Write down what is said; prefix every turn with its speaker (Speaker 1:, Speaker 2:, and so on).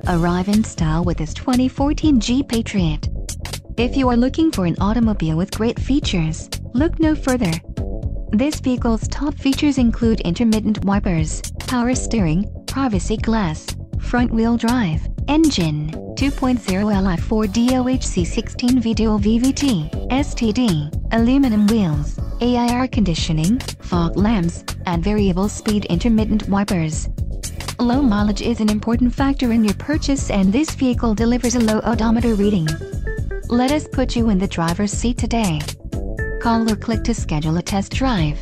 Speaker 1: Arrive in style with this 2014 Jeep Patriot. If you are looking for an automobile with great features, look no further. This vehicle's top features include intermittent wipers, power steering, privacy glass, front-wheel drive, engine, 2.0 Li 4 DOHC 16V dual VVT, STD, aluminum wheels, AI air conditioning, fog lamps, and variable speed intermittent wipers. Low mileage is an important factor in your purchase, and this vehicle delivers a low odometer reading. Let us put you in the driver's seat today. Call or click to schedule a test drive.